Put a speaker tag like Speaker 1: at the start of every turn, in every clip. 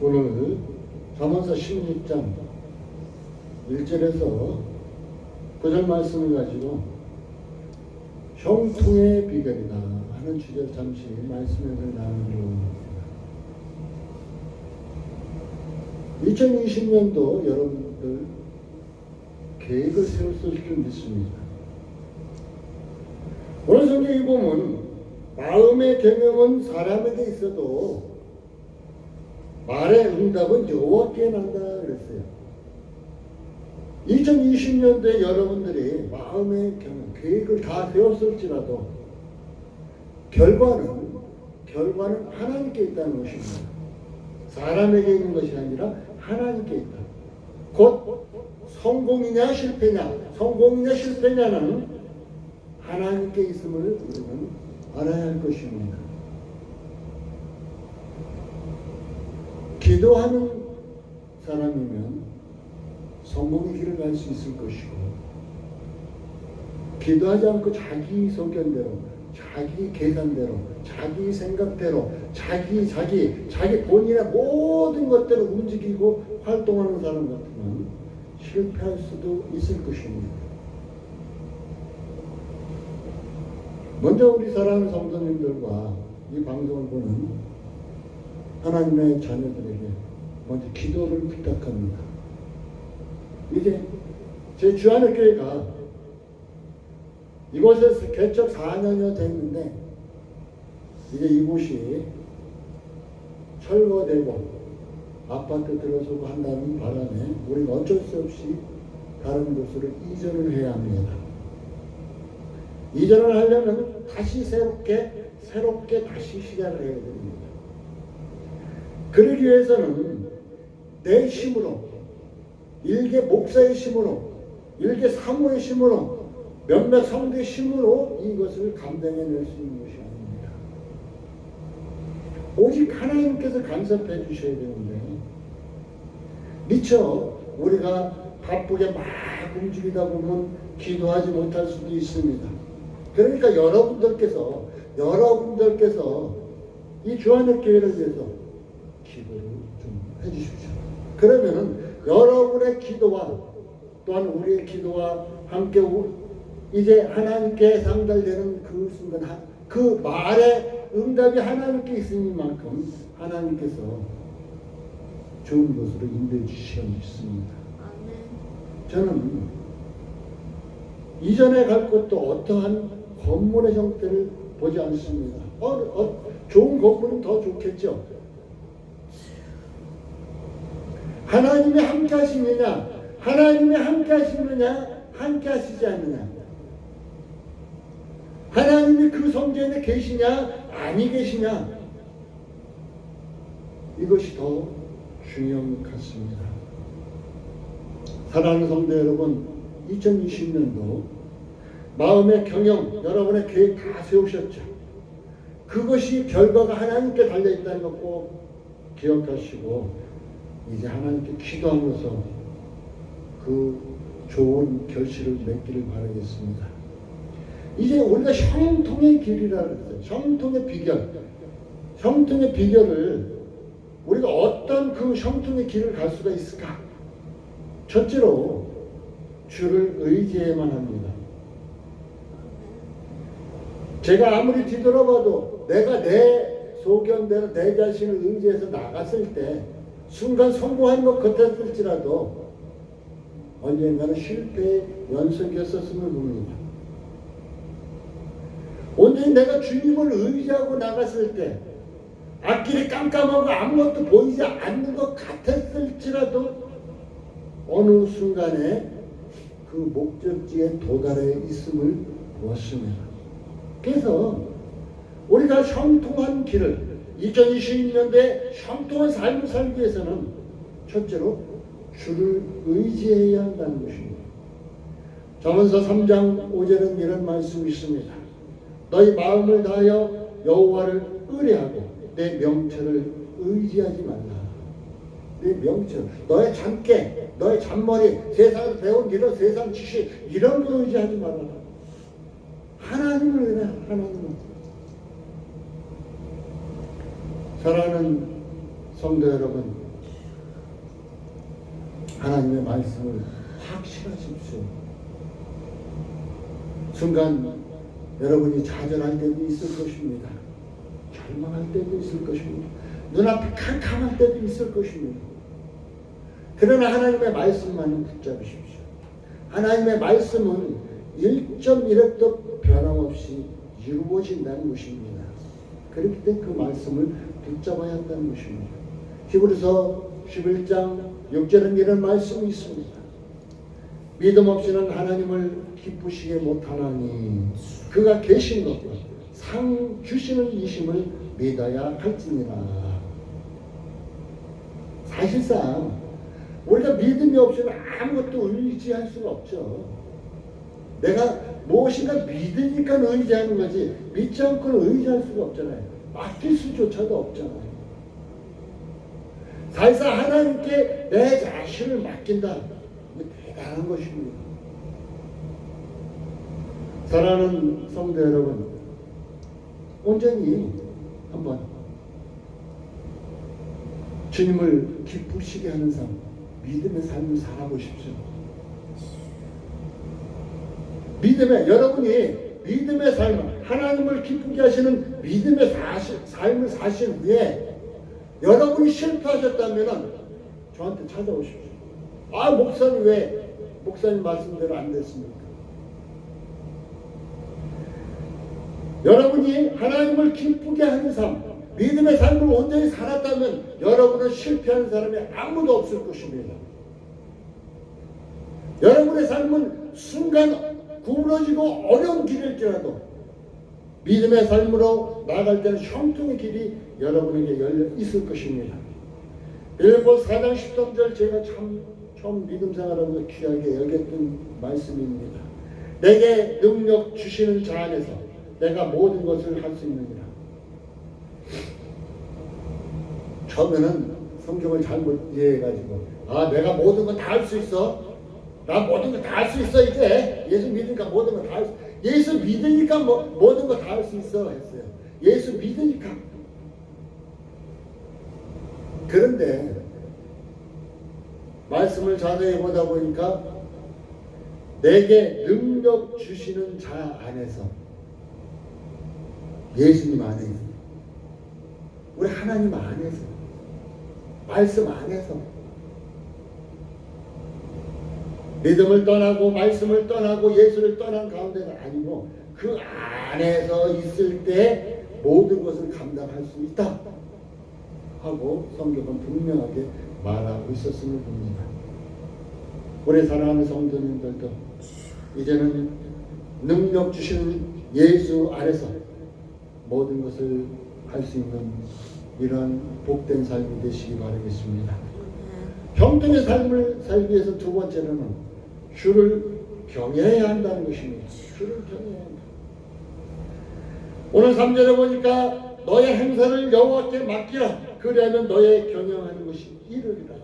Speaker 1: 오늘 잠언서 16장 1절에서 9절 말씀을 가지고 형통의 비결이다 하는 주제를 잠시 말씀을 나누려고 합니다. 2020년도 여러분들 계획을 세웠을 줄 믿습니다. 오늘 성경에 보면 마음의 경영은 사람에게 있어도 말의 응답은 여호와께 난다 그랬어요. 2020년도에 여러분들이 마음의 경영, 계획을 다 세웠을지라도 결과는 하나님께 있다는 것입니다. 사람에게 있는 것이 아니라 하나님께 있다. 곧 성공이냐 실패냐는 하나님께 있음을 우리는 알아야 할 것입니다. 기도하는 사람이면 성공의 길을 갈 수 있을 것이고, 기도하지 않고 자기 소견대로, 자기 계산대로, 자기 생각대로, 자기 본인의 모든 것대로 움직이고 활동하는 사람 같으면 실패할 수도 있을 것입니다. 먼저 우리 사랑하는 성도님들과 이 방송을 보는 하나님의 자녀들에게 먼저 기도를 부탁합니다. 이제 제 주안의교회가 이곳에서 개척 4년여 됐는데 이제 이곳이 철거되고 아파트 들어서고 한다는 바람에 우리는 어쩔 수 없이 다른 곳으로 이전을 해야 합니다. 이전을 하려면 다시 새롭게 다시 시작을 해야 됩니다. 그러기 위해서는 내 힘으로, 일개 목사의 힘으로, 일개 사모의 힘으로, 몇몇 성도의 힘으로 이것을 감당해낼 수 있는 것이 아닙니다. 오직 하나님께서 간섭해 주셔야 되는데, 미처 우리가 바쁘게 막 움직이다 보면 기도하지 못할 수도 있습니다. 그러니까 여러분들께서 이 주안의교회를 위해서 기도를 좀 해주십시오. 그러면은 여러분의 기도와 또한 우리의 기도와 함께 이제 하나님께 상달되는 그 순간, 그 말의 응답이 하나님께 있으니만큼 하나님께서 좋은 곳으로 인도해 주시어 있습니다. 저는 이전에 갈 곳도 어떠한 건물의 형태를 보지 않습니다. 좋은 건물은 더 좋겠죠. 하나님이 함께 하시느냐, 함께 하시지 않느냐, 하나님이 그 성전에 계시냐 아니 계시냐, 이것이 더 중요한 것 같습니다. 사랑하는 성도 여러분, 2020년도 마음의 경영, 여러분의 계획 다 세우셨죠. 그것이 결과가 하나님께 달려있다는 것 꼭 기억하시고 이제 하나님께 기도하면서 그 좋은 결실을 맺기를 바라겠습니다. 이제 우리가 형통의 길이라 그랬어요. 형통의 비결을 우리가 어떤 그 형통의 길을 갈 수가 있을까? 첫째로 주를 의지해야만 합니다. 제가 아무리 뒤돌아봐도 내가 내 소견대로 내 자신을 의지해서 나갔을 때 순간 성공한 것 같았을지라도 언젠가는 실패의 연속이었었음을 봅니다. 온전히 내가 주님을 의지하고 나갔을 때 앞길이 깜깜하고 아무것도 보이지 않는 것 같았을지라도 어느 순간에 그 목적지에 도달해 있음을 보았습니다. 그래서 우리가 형통한 길을 2021년도에 형통한 삶을 살기 위해서는 첫째로 주를 의지해야 한다는 것입니다. 잠언서 3장 5절은 이런 말씀이 있습니다. 너희 마음을 다하여 여호와를 의뢰하고 내 명철을 의지하지 말라. 내 명철, 너의 잔깨, 너의 잔머리, 세상에서 배운 이런 세상 지식 이런 걸 의지하지 말라. 하나님을 의뢰해. 하나님을. 사랑하는 성도 여러분, 하나님의 말씀을 확신하십시오. 순간 여러분이 좌절할 때도 있을 것입니다. 절망할 때도 있을 것입니다. 눈앞이 캄캄할 때도 있을 것입니다. 그러나 하나님의 말씀만은 붙잡으십시오. 하나님의 말씀은 1.1획도 변함없이 이루어진다는 것입니다. 그렇기 때문에 그 말씀을 붙잡아야 한다는 것입니다. 히브리서 11장 6절은 이런 말씀이 있습니다. 믿음 없이는 하나님을 기쁘시게 못하나니 그가 계신 것과 상 주시는 이심을 믿어야 할지니라. 사실상 우리가 믿음이 없이는 아무것도 의지할 수가 없죠. 내가 무엇인가 믿으니까 의지하는 거지 믿지 않고는 의지할 수가 없잖아요. 맡길 수조차도 없잖아요. 사실상 하나님께 내 자신을 맡긴다. 대단한 것입니다. 사랑하는 성도 여러분, 온전히 한번 주님을 기쁘시게 하는 삶, 믿음의 삶을 살아보십시오. 여러분이 믿음의 삶을, 하나님을 기쁘게 하시는 믿음의 삶을 사신 후에 여러분이 실패하셨다면 저한테 찾아오십시오. 아, 목사님 왜 목사님 말씀대로 안 됐습니까? 여러분이 하나님을 기쁘게 하는 삶, 믿음의 삶을 온전히 살았다면 여러분은 실패하는 사람이 아무도 없을 것입니다. 여러분의 삶은 순간 구부러지고 어려운 길일지라도 믿음의 삶으로 나아갈 때는 형통의 길이 여러분에게 열려 있을 것입니다. 빌립보 4장 13절 제가 참 처음 믿음 생활하면서 귀하게 여겼던 말씀입니다. 내게 능력 주시는 자 안에서 내가 모든 것을 할 수 있느니라. 처음에는 성경을 잘못 이해해가지고 내가 모든 거 다 할 수 있어? 나 모든 거 다 할 수 있어 이제? 예수 믿으니까 모든 거 다 할 수 있어. 예수 믿으니까 모든 거 다 할 수 있어 했어요. 예수 믿으니까. 그런데 말씀을 자세히 보다 보니까 내게 능력 주시는 자 안에서, 예수님 안에서, 우리 하나님 안에서, 말씀 안에서 믿음을 떠나고 말씀을 떠나고 예수를 떠난 가운데가 아니고 그 안에서 있을 때 모든 것을 감당할 수 있다 하고 성경은 분명하게 말하고 있었음을 봅니다. 우리 사랑하는 성도님들도 이제는 능력 주시는 예수 안에서 모든 것을 할 수 있는 이러한 복된 삶이 되시기 바라겠습니다. 형통의 삶을 살기 위해서 두 번째로는 주를 경외해야 한다는 것입니다. 주를 경외해야 한다. 오늘 3절에 보니까 너의 행사를 여호와께 맡기라. 그리하면 너의 경영하는 것이 이르리라.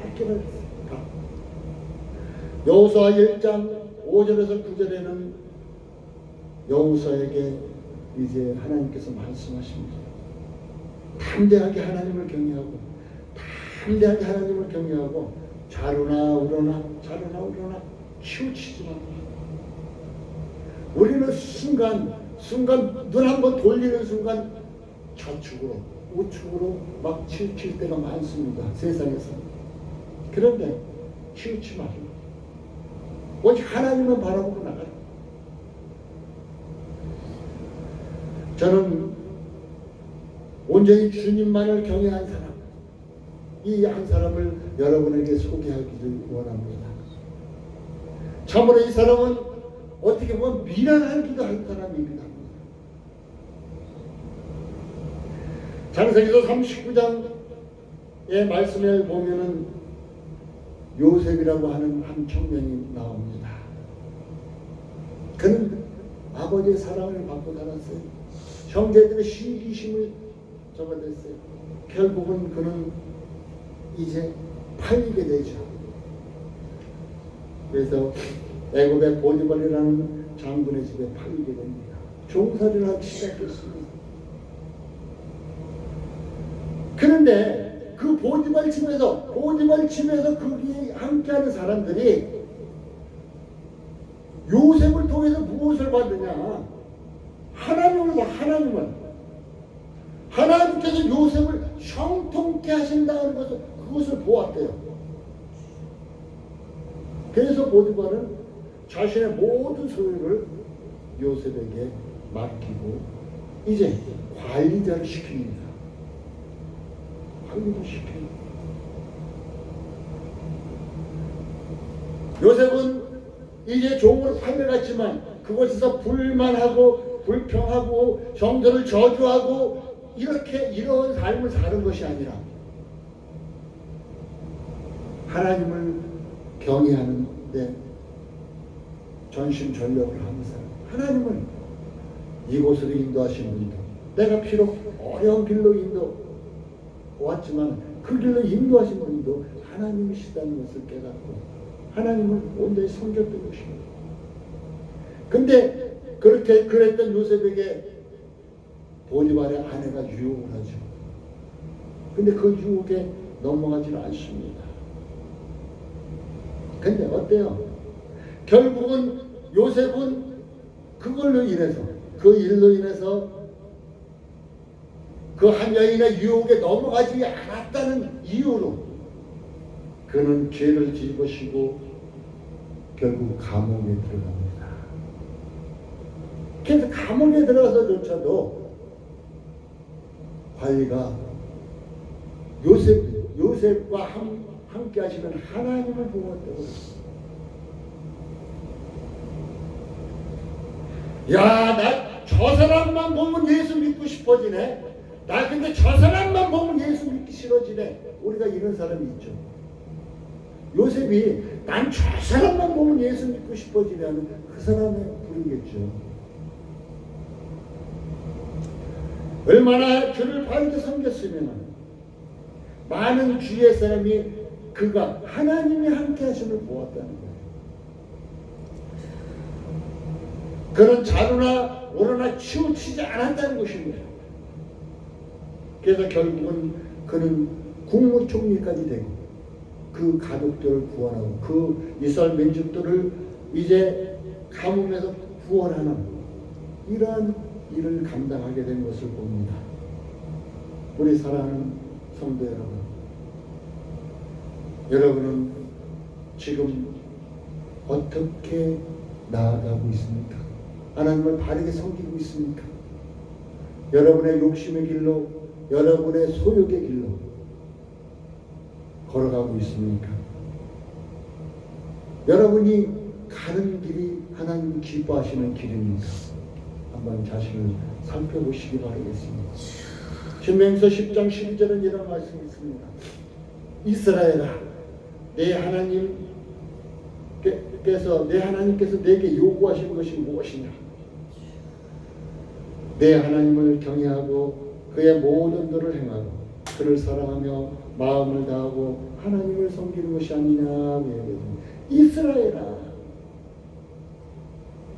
Speaker 1: 맡기라. 여호수아 1장 5절에서 9절에는 여호수아에게 이제 하나님께서 말씀하십니다. 담대하게 하나님을 경외하고, 담대하게 하나님을 경외하고, 좌로나 우로나 치우치지 마. 우리는 순간 눈 한번 돌리는 순간 좌측으로 우측으로 막 치우칠 때가 많습니다. 세상에서. 그런데 치우치 말고 오직 하나님만 바라보고 나가라. 저는 온전히 주님만을 경외한 사람, 이 한 사람을 여러분에게 소개하기를 원합니다. 참으로 이 사람은 어떻게 보면 미련하기도 한 사람입니다. 창세기서 39장의 말씀에 보면은 요셉이라고 하는 한 청년이 나옵니다. 그는 아버지의 사랑을 받고 살았어요. 형제들의 시기심을 접어댔어요. 결국은 그는 이제 팔리게 되죠. 그래서 애굽의 보디발이라는 장군의 집에 팔리게 됩니다. 종살이를 하기 시작했습니다. 그런데 그 보디발 집에서 거기 함께하는 사람들이 요셉을 통해서 무엇을 받느냐? 하나님을 봐, 하나님을. 하나님께서 요셉을 형통케 하신다는 것을 그것을 보았대요. 그래서 보디발은 자신의 모든 소유를 요셉에게 맡기고 이제 관리자를 시킵니다. 관리를 시킵니다. 요셉은 이제 종을 팔려갔지만 그곳에서 불만하고 불평하고 정도를 저주하고 이런 삶을 사는 것이 아니라 하나님을 경외하는데 전심전력을 하면서 하나님을 이곳으로 인도하신 분도 내가 비록 어려운 길로 왔지만 그 길로 인도하신 분도 하나님이시다는 것을 깨닫고 하나님을 온전히 섬겼던 것입니다. 근데 그렇게 그랬던 요셉에게 보디발의 아내가 유혹을 하죠. 근데 그 유혹에 넘어가지는 않습니다. 근데 어때요? 결국은 요셉은 그걸로 인해서 그 일로 인해서 그 한 여인의 유혹에 넘어가지 않았다는 이유로 그는 죄를 뒤집으시고 결국 감옥에 들어갑니다. 그래서 감옥에 들어가서조차도 관리가 요셉과 함께 하시는 하나님을 보았다고. 야, 나 저 사람만 보면 예수 믿고 싶어지네. 나 근데 저 사람만 보면 예수 믿기 싫어지네. 우리가 이런 사람이 있죠. 요셉이 난 저 사람만 보면 예수 믿고 싶어지네 하는 그 사람의 부르겠죠. 얼마나 주를 바르게 섬겼으면 많은 주의 사람이 그가 하나님이 함께 하심을 보았다는 거예요. 그는 자루나 오르나 치우치지 않았다는 것입니다. 그래서 결국은 그는 국무총리까지 되고 그 가족들을 구원하고 그 이스라엘 민족들을 이제 가뭄에서 구원하는 이러한 일을 감당하게 된 것을 봅니다. 우리 사랑하는 성도 여러분은 지금 어떻게 나아가고 있습니까? 하나님을 바르게 섬기고 있습니까? 여러분의 욕심의 길로, 여러분의 소욕의 길로 걸어가고 있습니까? 여러분이 가는 길이 하나님 기뻐하시는 길입니까? 한번 자신을 살펴보시기 바라겠습니다. 신명서 10장 12절은 이런 말씀이 있습니다. 이스라엘아, 내 하나님께서 내게 요구하신 것이 무엇이냐? 내 하나님을 경외하고 그의 모든 도를 행하고 그를 사랑하며 마음을 다하고 하나님을 섬기는 것이 아니냐. 이스라엘아,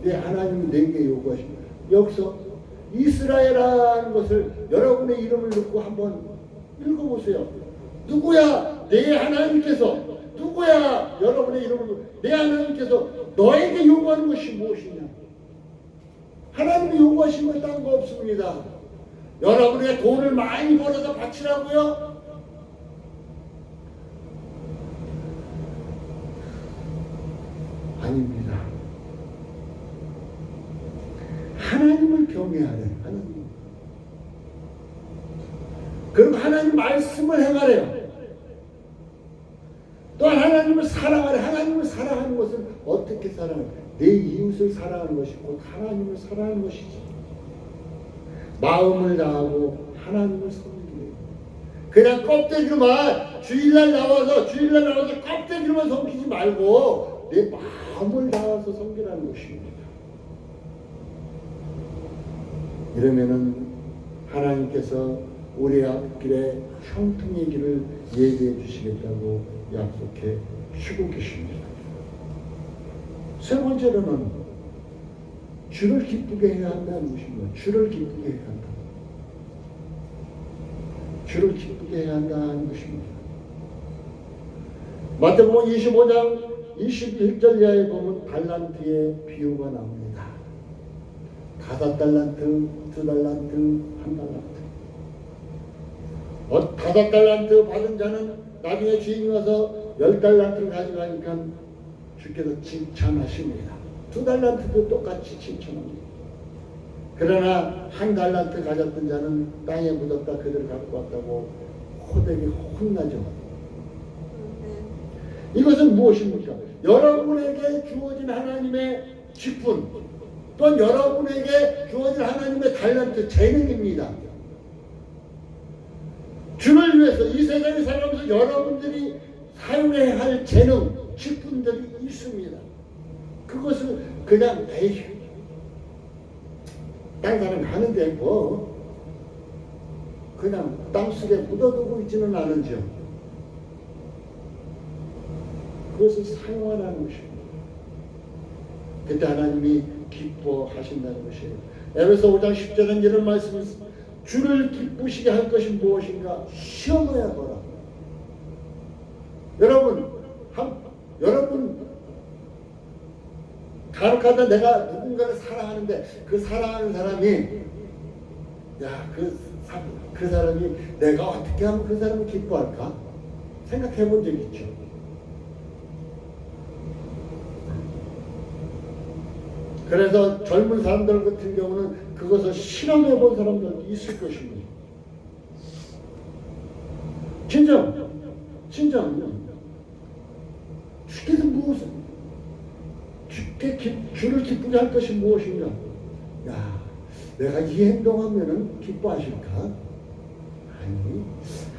Speaker 1: 내 하나님이 내게 요구하신 것. 여기서 이스라엘이라는 것을 여러분의 이름을 넣고 한번 읽어보세요. 누구야? 내 하나님께서, 누구야? 여러분의 이름을 넣고 내 하나님께서 너에게 요구하는 것이 무엇이냐? 하나님이 요구하신 것 딴 거 없습니다. 여러분의 돈을 많이 벌어서 바치라고요? 아닙니다. 하나님을 경외하래. 하나님. 그리고 하나님 말씀을 행하래요. 또한 하나님을 사랑하래. 하나님을 사랑하는 것은 어떻게 사랑해? 내 이웃을 사랑하는 것이 곧 하나님을 사랑하는 것이지. 마음을 다하고 하나님을 섬기래. 그냥 껍데기로만 주일날 나와서 껍데기로만 섬기지 말고 내 마음을 다해서 섬기라는 것입니다. 이러면은 하나님께서 우리 앞길에 형통의 길을 예비해 주시겠다고 약속해 주고 계십니다. 세 번째로는 주를 기쁘게 해야 한다는 것입니다. 주를 기쁘게 해야 한다. 주를 기쁘게 해야 한다는 것입니다. 마태복음 25장 21절 이하에 보면 달란트의 비유가 나옵니다. 5달란트, 2달란트, 1달란트. 5달란트 받은 자는 나중에 주인이 와서 10달란트를 가져가니까 주께서 칭찬하십니다. 2달란트도 똑같이 칭찬합니다. 그러나 1달란트 가졌던 자는 땅에 묻었다 그들을 갖고 왔다고 호되게 혼나죠. 이것은 무엇입니까? 여러분에게 주어진 하나님의 직분, 또한 여러분에게 주어진 하나님의 달란트, 재능입니다. 주를 위해서 이 세상에 살면서 여러분들이 사용해야 할 재능, 직분들이 있습니다. 그것을 그냥 에휴, 딴 사람 하는데 뭐 그냥 땅속에 묻어두고 있지는 않은지요. 그것을 사용하라는 것입니다. 그때 하나님이 기뻐하신다는 것이에요. 에베소 5장 10절은 이런 말씀이 있습니다. 주를 기쁘시게 할 것이 무엇인가 시험해야 보라. 여러분 간혹하다 내가 누군가를 사랑하는데 그 사랑하는 사람이 그 사람이 내가 어떻게 하면 그 사람을 기뻐할까? 생각해 본 적 있죠. 그래서 젊은 사람들 같은 경우는 그것을 실험해 본 사람들도 있을 것입니다. 진정 주께서 무엇을 주를 기쁘게 할 것이 무엇인가? 내가 이 행동하면은 기뻐하실까?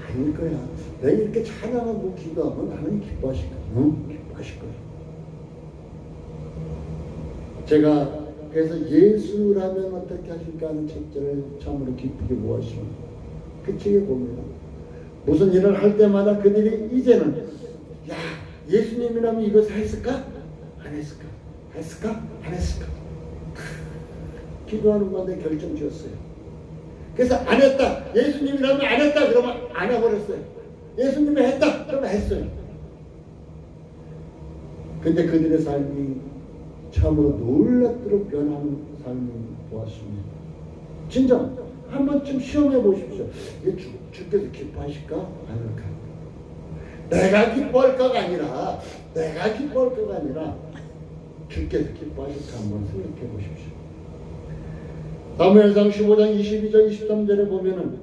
Speaker 1: 아닐 거야. 내가 이렇게 찬양하고 기도하면 하나님 기뻐하실까? 응? 기뻐하실 거야. 제가 그래서 예수라면 어떻게 하실까 하는 책들을 참으로 기쁘게 모았습니다. 그 책에 봅니다. 무슨 일을 할 때마다 그들이 이제는 예수님이라면 이것을 했을까? 안 했을까? 했을까? 안 했을까? 기도하는 건데 결정 지었어요. 그래서 안 했다. 예수님이라면 안 했다. 그러면 안 해버렸어요. 예수님이 했다. 그러면 했어요. 근데 그들의 삶이 참으로 놀랍도록 변하는 삶을 보았습니다. 진정 한 번쯤 시험해 보십시오. 이게 주께서 기뻐하실까? 아닐까? 내가 기뻐할 거가 아니라 주께서 기뻐하실까 한번 생각해 보십시오. 사무엘상 15장 22절 23절에 보면은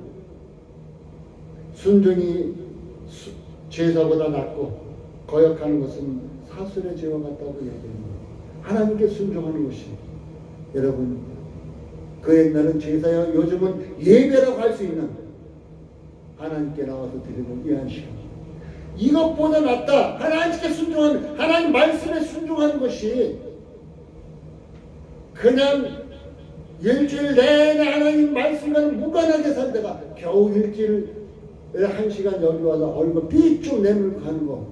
Speaker 1: 순종이 제사보다 낫고 거역하는 것은 사슬의 죄와 같다고 얘기합니다. 하나님께 순종하는 것이 여러분 그 옛날은 제사야 요즘은 예배라고 할 수 있는 하나님께 나와서 드리는 이 한 시간 이것보다 낫다. 하나님께 순종하는 하나님 말씀에 순종하는 것이 그냥 일주일 내내 하나님 말씀과는 무관하게 살다가 겨우 일주일에 한 시간 여기 와서 얼굴 삐쭉 내밀고 가는 거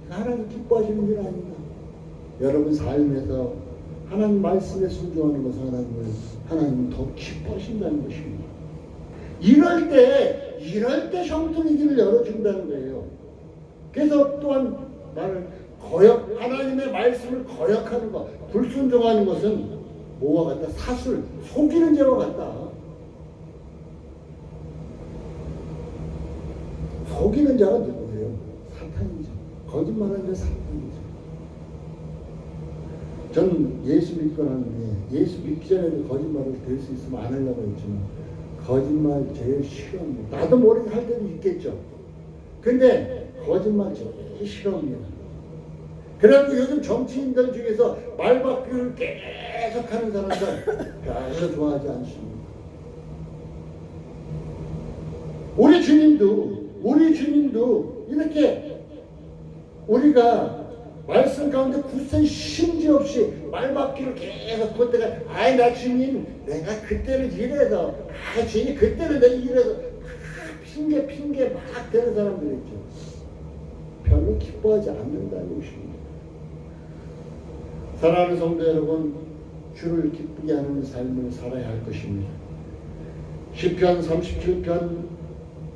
Speaker 1: 하나님 기뻐하시는 일 아닙니다. 여러분 삶에서 하나님 말씀에 순종하는 것은 하나님은 더 기뻐하신다는 것입니다. 이럴 때 형통의 길을 열어준다는 거예요. 그래서 또한 나는 하나님의 말씀을 거역하는 것, 불순종하는 것은 뭐와 같다? 사술, 속이는 죄와 같다. 속이는 자가 누구예요? 사탄이죠. 거짓말하는 자 사탄이죠. 전 예수 믿고 나는데 예수 믿기 전에도 거짓말을 될 수 있으면 안 하려고 했지만 거짓말 제일 싫어합니다. 나도 모르게 할 때도 있겠죠. 근데 거짓말 제일 싫어합니다. 그래갖고 요즘 정치인들 중에서 말바꾸를 계속 하는 사람들 별로 좋아하지 않습니다. 우리 주님도 이렇게 우리가 말씀 가운데 굳센 심지 없이 말바뀌를 계속 그때가 나 주님 내가 그때는 이래서 주님 그때는 내가 이래서 핑계 막 대는 사람들 있죠. 별로 기뻐하지 않는다는 것입니다. 사랑하는 성도 여러분, 주를 기쁘게 하는 삶을 살아야 할 것입니다. 시편 37편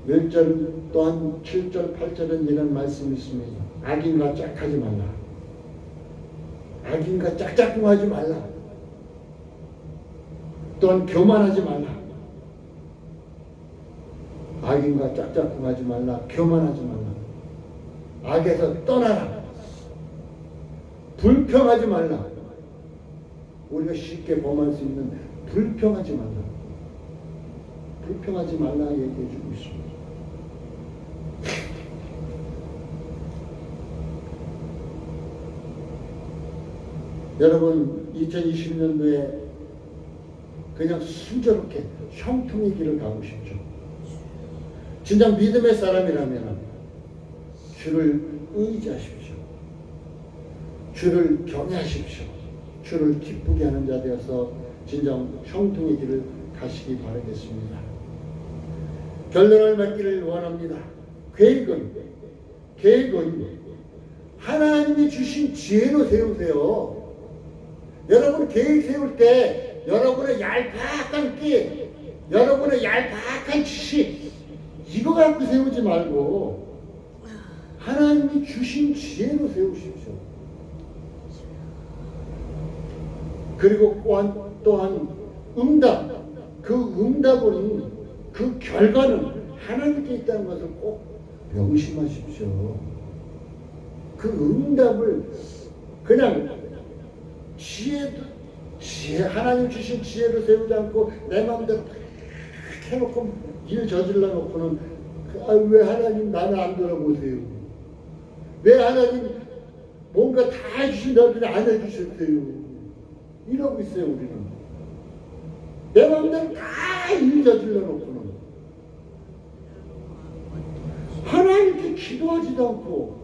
Speaker 1: 1절 또한 7절 8절은 이런 말씀이 있습니다. 악인과 짝하지 말라. 악인과 짝짝꿍하지 말라. 또한 교만하지 말라. 악인과 짝짝꿍하지 말라. 교만하지 말라. 악에서 떠나라. 불평하지 말라. 우리가 쉽게 범할 수 있는 불평하지 말라. 불평하지 말라 얘기해 주고 있습니다. 여러분 2020년도에 그냥 순조롭게 형통의 길을 가고 싶죠. 진정 믿음의 사람이라면 주를 의지하십시오. 주를 경외하십시오. 주를 기쁘게 하는 자 되어서 진정 형통의 길을 가시기 바라겠습니다. 결론을 맺기를 원합니다. 계획은 하나님이 주신 지혜로 세우세요. 여러분 계획 세울 때 여러분의 얄팍한 끼, 여러분의 얄팍한 지식 이거 갖고 세우지 말고 하나님이 주신 지혜로 세우십시오. 그리고 또한 응답, 그 응답은 그 결과는 하나님께 있다는 것을 꼭 명심하십시오. 그 응답을 그냥 지혜, 하나님 주신 지혜로 세우지 않고 내 마음대로 해놓고 일 저질러 놓고는 왜 하나님 나는 안 돌아보세요? 왜 하나님 뭔가 다 해주신다더니 안 해주셨어요? 이러고 있어요. 우리는 내 마음대로 다 일 저질러 놓고는 하나님께 기도하지도 않고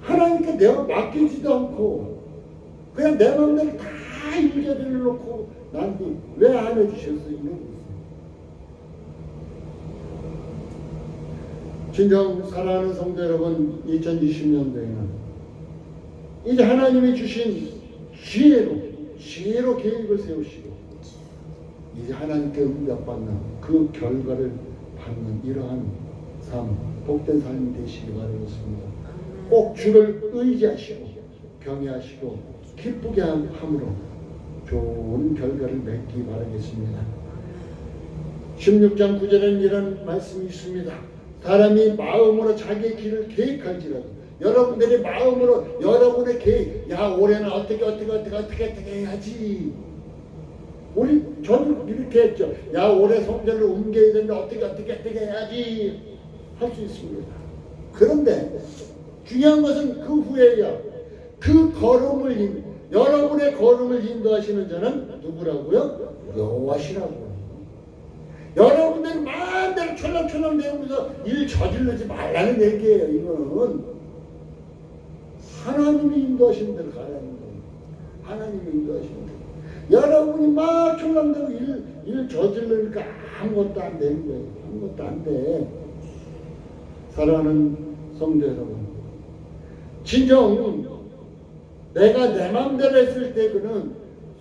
Speaker 1: 하나님께 내가 맡기지도 않고 그냥 내 마음대로 다 일 저질러 놓고 나한테 왜 안 해주셨어요? 이러고 있어요. 진정 사랑하는 성도 여러분, 2020년도에는 이제 하나님이 주신 지혜로 계획을 세우시고 이제 하나님께 응답받는 그 결과를 받는 이러한 삶, 복된 삶이 되시기 바라겠습니다. 꼭 주를 의지하시고 경외하시고 기쁘게 함으로 좋은 결과를 맺기 바라겠습니다. 16장 9절에는 이런 말씀이 있습니다. 사람이 마음으로 자기의 길을 계획할지라도 여러분들이 마음으로 여러분의 계획, 야 올해는 어떻게 해야지. 저도 이렇게 했죠. 야 올해 성전을 옮겨야 되는데 어떻게 해야지 할 수 있습니다. 그런데 중요한 것은 그 후에야 그 걸음을 여러분의 걸음을 인도하시는 자는 누구라고요? 여호와시라고요. 여러분들이 마음대로 철렁철렁 대면서 일 저지르지 말라는 얘기예요. 이거는 하나님이 인도하시는 대로 가야 하는 거예요. 하나님이 인도하시는 대로. 여러분이 막 철렁대고 일 저지르니까 아무것도 안 되는 거예요. 아무것도 안 돼. 사랑하는 성도 여러분, 진정 내가 내 마음대로 했을 때 그는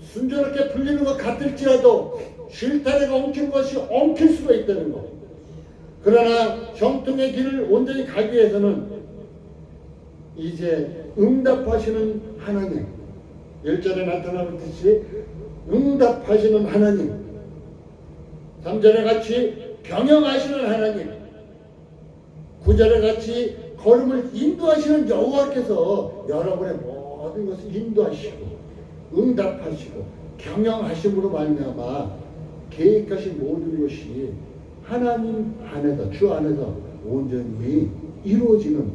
Speaker 1: 순조롭게 풀리는 것 같을지라도 싫다 내가 엉킨 것이 엉킬 수가 있다는 것. 그러나 형통의 길을 온전히 가기 위해서는 이제 응답하시는 하나님, 1절에 나타나듯이 응답하시는 하나님, 3절에 같이 경영하시는 하나님, 9절에 같이 걸음을 인도하시는 여호와께서 여러분의 모든 것을 인도하시고 응답하시고 경영하심으로 말미암아 계획하신 모든 것이 하나님 안에서 주 안에서 온전히 이루어지는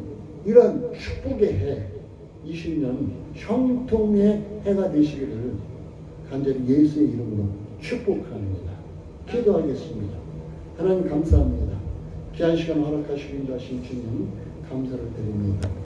Speaker 1: 이런 축복의 해 20년 형통의 해가 되시기를 간절히 예수의 이름으로 축복합니다. 기도하겠습니다. 하나님 감사합니다. 귀한 시간 허락하시고 인도하신 주님 감사를 드립니다.